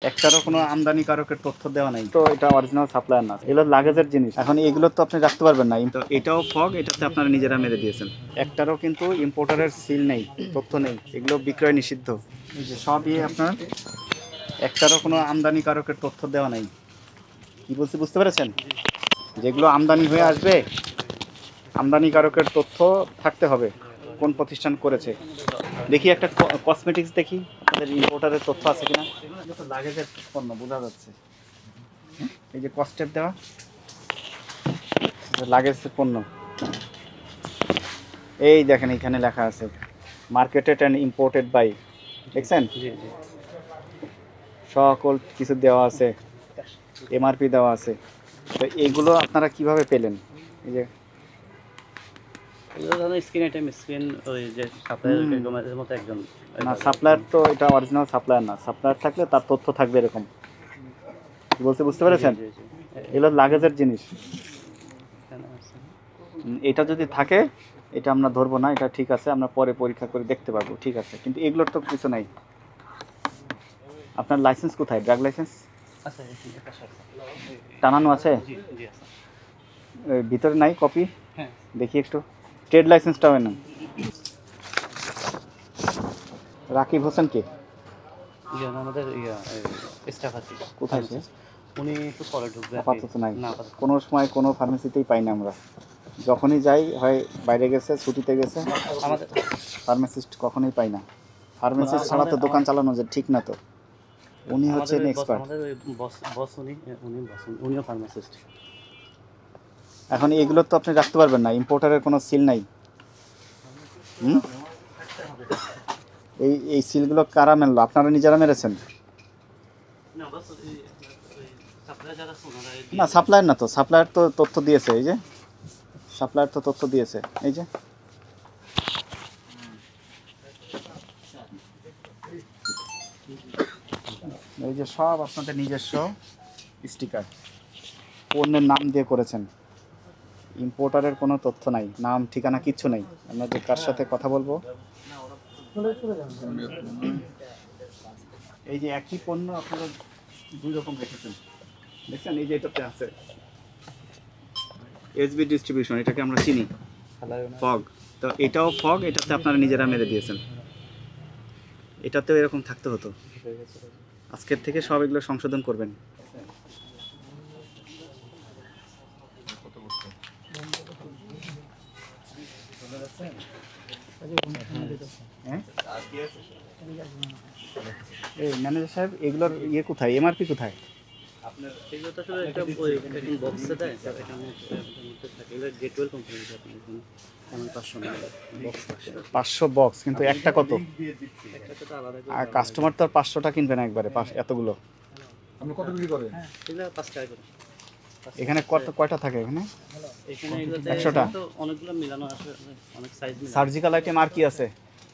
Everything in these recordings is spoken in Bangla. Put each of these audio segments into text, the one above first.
একটারও কোনো আমদানিকারকের তথ্য দেওয়া নাই, তো এটা অরিজিনাল সাপ্লায়ার না, এগুলো লাগেজের জিনিস। এখন এগুলো তো আপনি রাখতে পারবেন না, তো এটাও ফগ, এটাতে আপনারা নিজেরা মেরে দিয়েছেন। একটারও কিন্তু ইম্পোর্টারের সিল নেই, তথ্য নেই, এগুলো বিক্রয় নিষিদ্ধ। এই যে সবই আপনার, একটারও কোনো আমদানিকারকের তথ্য দেওয়া নাই। কি বলছি বুঝতে পেরেছেন? যেগুলো আমদানি হয়ে আসবে, আমদানিকারকের তথ্য থাকতে হবে, কোন প্রতিষ্ঠান করেছে। দেখি একটা কসমেটিক্স দেখি, আপনাদের ইম্পোর্টারের তথ্য আছে কিনা। এগুলো তো লাগেজের পণ্য, বোঝা যাচ্ছে। এই যে কস্টেপ দেওয়া, লাগেজের পণ্য। এই দেখেন এখানে লেখা আছে মার্কেটেড অ্যান্ড ইম্পোর্টেড বাই, দেখছেন? সকল কিছু দেওয়া আছে, এমআরপি দেওয়া আছে। তো এগুলো আপনারা কিভাবে পেলেন? এই যে না, সাপ্লায়ার তো এটা অরিজিনাল সাপ্লায়ার না। সাপ্লায়ার থাকলে তার তথ্য থাকবে এরকম। কি বলতে বুঝতে পেরেছেন? এগুলো লাগেজের জিনিস। এটা যদি থাকে এটা আমরা ধরবো না, এটা ঠিক আছে, আমরা পরে পরীক্ষা করে দেখতে পারবো, ঠিক আছে। কিন্তু এগুলোর তো কিছু নাই। আপনার লাইসেন্স কোথায়? ড্রাগ লাইসেন্স টানানো আছে? ভিতরে নাই কপি? দেখি একটু। ট্রেড লাইসেন্সটাও নেন। রাকিব হোসেন কে? আমাদের কোথায় সে? উনি একটু পরে ঢুকবে। আপাতত নাই, কোনো সময় কোনো ফার্মেসিতেই পাই না আমরা। যখনই যাই হয় বাইরে গেছে, ছুটিতে গেছে, আমাদের ফার্মাসিস্ট কখনোই পাই না। ফার্মাসিস্ট ছাড়া তো দোকান চালানো যে ঠিক না তো। উনি হচ্ছেন এক্সপার্ট। আমাদের ওই বস উনিও ফার্মাসিস্ট। এখন এগুলো তো আপনি রাখতে পারবেন না, ইম্পোর্টারের কোনো সিল নাই। এই সিলগুলো কারা মেরলো? আপনারা নিজেরা মেরেছেন? না, সাপ্লায়ার না তো, সাপ্লায়ার তো তথ্য দিয়েছে। এই যে সাপ্লায়ার তো তথ্য দিয়েছে, এই যে এই যে সব আপনাদের নিজস্ব স্টিকার, পণ্যের নাম দিয়ে করেছেন। ইম্পোর্টারের কোনো তথ্য নাই, নাম ঠিকানা কিচ্ছু নেই। আমরা যে কার সাথে কথা বলবো, এই যে একই পণ্য আপনারা দুই রকম রেখেছেন, দেখছেন? এই যে এটাতে আছে এসবি ডিস্ট্রিবিউশন, এটাকে আমরা চিনি, ফগ। তো এটাও ফগ, এটাতে আপনারা নিজেরা মেরে দিয়েছেন। এটাতেও এরকম থাকতে হতো। আজকের থেকে সব এগুলো সংশোধন করবেন। এই ম্যানেজার সাহেব, এগুলোর ইয়ে কোথায়, এমআরপি কোথায়? আপনার এগুলো তো আসলে একটা বক্সে দেয়, এগুলো J12 কোম্পানি। আপনি 500 বক্স, কিন্তু একটা কত? আর কাস্টমার তো আর 500টা কিনবে না একবারে, এতগুলো। আপনি কত বিক্রি করেন? এগুলো 5 টাকা করে। এখানে কয়টা থাকে? এখানে এখানে 100টা। অনেকগুলো মিলানো আছে, অনেক সাইজ মিলানো। সার্জিক্যাল আইটেম আর কি আছে?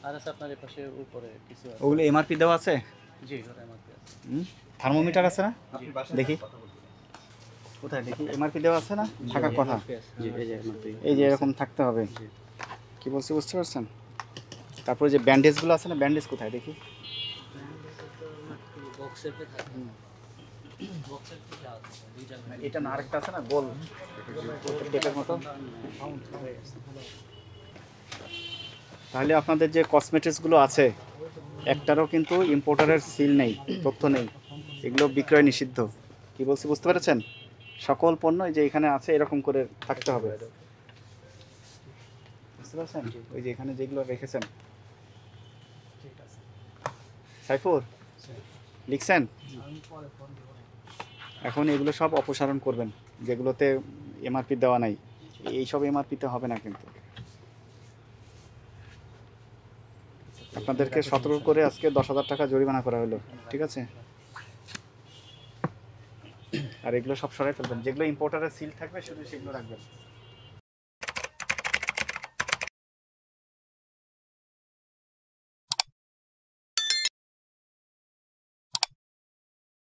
আর আছে আপনার এই পাশে উপরে কিছু আছে। ওগুলো এমআরপি দেওয়া আছে? জি, ওটা এমআরপি আছে। থার্মোমিটার আছে না? দেখি কোথায়, দেখি এমআরপি দেওয়া আছে না? থাকার কথা। জি, এই যে এমআরপি। এই যে এরকম থাকতে হবে। কি বলছি বুঝতে পারছেন? তারপরে যে ব্যান্ডেজগুলো আছে না, ব্যান্ডেজ কোথায় দেখি? বক্সেতে থাকে। বক্সের থেকে আছে দুই জায়গায়। এটা না, আরেকটা আছে না গোল টেপের মতো। তাহলে আপনাদের যে কসমেটিক্সগুলো আছে, একটারও কিন্তু ইম্পোর্টারের সিল নেই, তথ্য নেই, এগুলো বিক্রয় নিষিদ্ধ। কি বলছি বুঝতে পেরেছেন? সকল পণ্য যে এখানে আছে এরকম করে থাকতে হবে, বুঝতে পারছেন? ওই যে এখানে যেগুলো রেখেছেন। সাইফুর লিখছেন? এখন এগুলো সব অপসারণ করবেন, যেগুলোতে এমআরপি দেওয়া নাই। এইসব এমআরপিতে হবে না কিন্তু। আপনাদেরকে সতর্ক করে আজকে 10,000 টাকা জরিমানা করা হলো, ঠিক আছে? আর এগুলো সব সরাই ফেলবেন, যেগুলো ইম্পোর্টারের সিল থাকবে শুধু সেগুলো রাখবেন।